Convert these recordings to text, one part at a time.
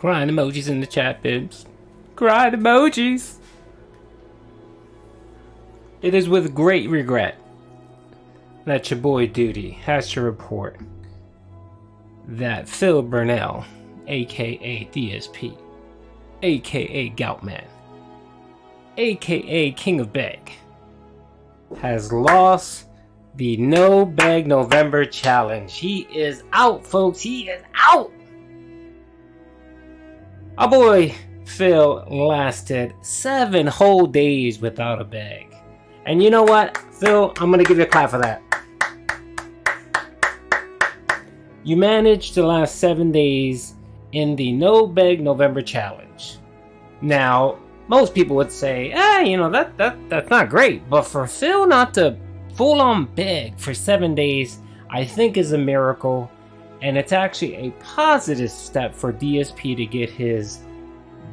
Crying emojis in the chat, bibs. Crying emojis. It is with great regret that your boy Duty has to report that Phil Burnell, aka DSP, aka Goutman, aka King of Beg, has lost the No Beg November challenge. He is out, folks. He is out. Our boy Phil lasted 7 whole days without a bag. And you know what, Phil, I'm going to give you a clap for that. You managed to last 7 days in the No Beg November challenge. Now, most people would say, that's not great. But for Phil not to full on beg for 7 days, I think is a miracle. And it's actually a positive step for DSP to get his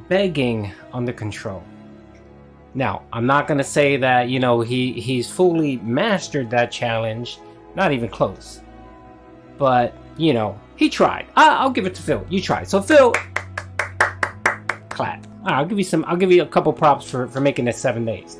begging under control. Now, I'm not going to say that, he's fully mastered that challenge. Not even close. But, he tried. I'll give it to Phil. You tried. So, Phil, clap. I'll give you a couple props for making it 7 days.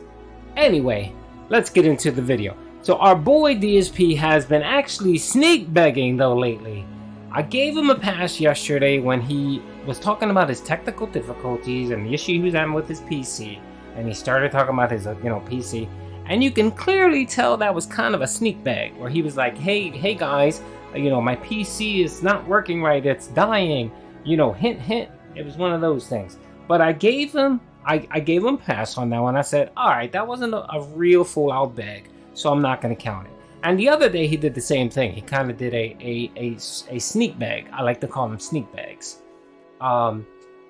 Anyway, let's get into the video. So, our boy DSP has been actually sneak begging, though, lately. I gave him a pass yesterday when he was talking about his technical difficulties and the issue he was having with his PC. And he started talking about his, PC. And you can clearly tell that was kind of a sneak beg, where he was like, hey guys, my PC is not working right. It's dying. Hint, hint. It was one of those things. But I gave him a pass on that one. I said, all right, that wasn't a real full-out beg, so I'm not going to count it. And the other day he did the same thing. He kind of did a sneak bag. I like to call them sneak bags.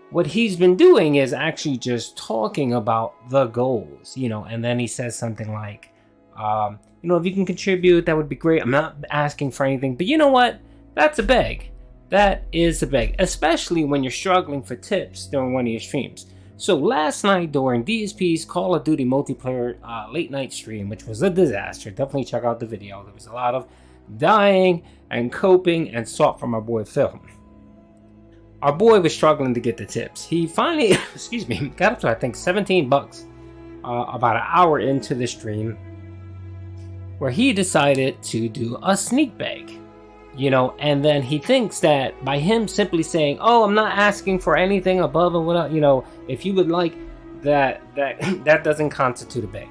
What he's been doing is actually just talking about the goals, and then he says something like, if you can contribute, that would be great. I'm not asking for anything, but you know what? That's a beg. That is a beg, especially when you're struggling for tips during one of your streams. So last night during DSP's Call of Duty multiplayer late night stream, which was a disaster, definitely check out the video. There was a lot of dying and coping and sought from our boy Phil. Our boy was struggling to get the tips. He finally, got up to I think $17 about an hour into the stream, where he decided to do a sneak beg. And then he thinks that by him simply saying, oh, I'm not asking for anything above and without, if you would like that doesn't constitute a beg.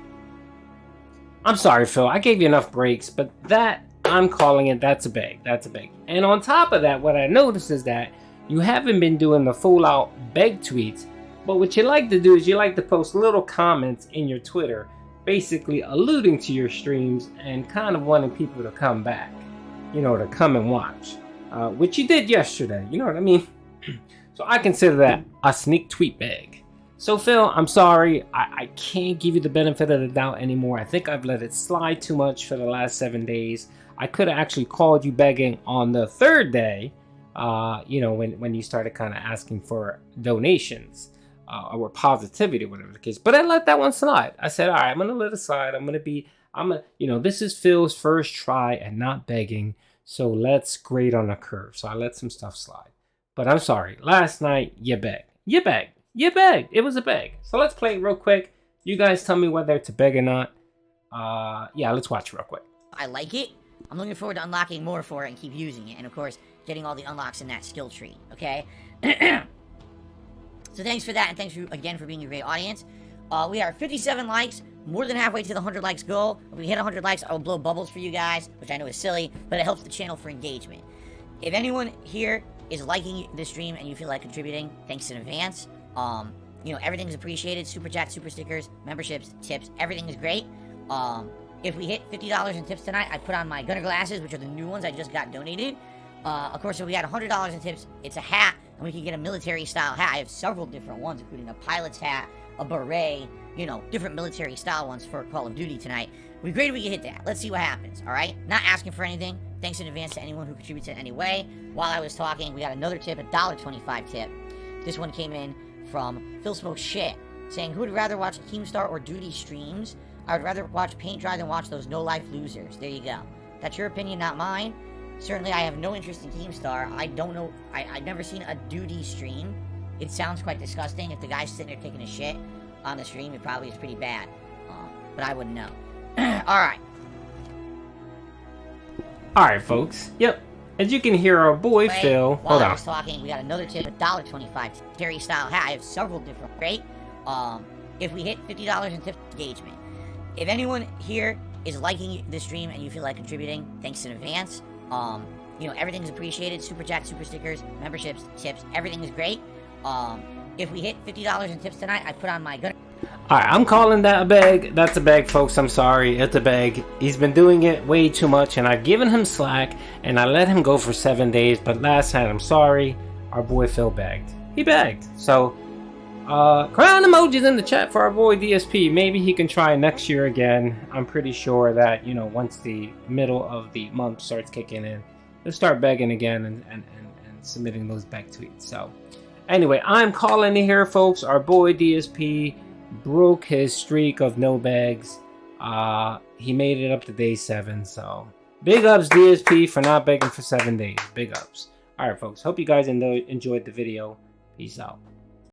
I'm sorry, Phil, I gave you enough breaks, but I'm calling it, that's a beg. That's a beg. And on top of that, what I noticed is that you haven't been doing the full out beg tweets, but what you like to do is you like to post little comments in your Twitter, basically alluding to your streams and kind of wanting people to come back. To come and watch, which you did yesterday, you know what I mean? So I consider that a sneak tweet bag. So Phil, I'm sorry, I can't give you the benefit of the doubt anymore. I think I've let it slide too much for the last 7 days. I could have actually called you begging on the 3rd day, when you started kind of asking for donations or positivity, whatever the case. But I let that one slide. I said, all right, I'm going to let it slide. This is Phil's first try at not begging, so let's grade on a curve. So I let some stuff slide. But I'm sorry, last night, you begged. It was a beg. So let's play it real quick. You guys tell me whether it's a beg or not. Let's watch real quick. I like it. I'm looking forward to unlocking more for it and keep using it. And of course, getting all the unlocks in that skill tree, okay? So thanks for that, and thanks again for being a great audience. We are 57 likes. More than halfway to the 100 likes goal. If we hit 100 likes, I will blow bubbles for you guys, which I know is silly, but it helps the channel for engagement. If anyone here is liking this stream and you feel like contributing, thanks in advance. Everything's appreciated. Super chat, super stickers, memberships, tips, everything is great. If we hit $50 in tips tonight, I put on my Gunner glasses, which are the new ones I just got donated. Of course, if we had $100 in tips, it's a hat, and we can get a military-style hat. I have several different ones, including a pilot's hat, a beret, different military-style ones for Call of Duty tonight. It'd be great if we could hit that. Let's see what happens, all right? Not asking for anything. Thanks in advance to anyone who contributes in any way. While I was talking, we got another tip, a $1.25 tip. This one came in from Phil Smoke Shit, saying, who would rather watch Keemstar or Duty streams? I would rather watch Paint Dry than watch those no-life losers. There you go. That's your opinion, not mine. Certainly, I have no interest in Keemstar. I don't know. I've never seen a Duty stream. it sounds quite disgusting. If the guy's sitting there taking a shit on the stream, it probably is pretty bad. But I wouldn't know. Alright. Alright, folks. Yep. As you can hear, our boy Phil. While Hold I on. was talking, we got another tip, $1.25. Terry style hat. I have several different. Great. If we hit $50 in tip engagement. If anyone here is liking the stream and you feel like contributing, thanks in advance. You know, everything's appreciated. Super chat, super stickers, memberships, tips, everything is great. If we hit $50 in tips tonight, I put on my gun. Alright, I'm calling that a bag. That's a bag, folks. I'm sorry. It's a bag. He's been doing it way too much, and I've given him slack, and I let him go for 7 days. But last night, I'm sorry, our boy Phil bagged. He bagged. So, crown emojis in the chat for our boy DSP. Maybe he can try next year again. I'm pretty sure that, you know, once the middle of the month starts kicking in, he'll start begging again and submitting those back tweets. So, anyway, I'm calling it here, folks. Our boy DSP broke his streak of no bags. He made it up to day 7. So, big ups DSP for not begging for 7 days. Big ups. Alright, folks. Hope you guys enjoyed the video. Peace out.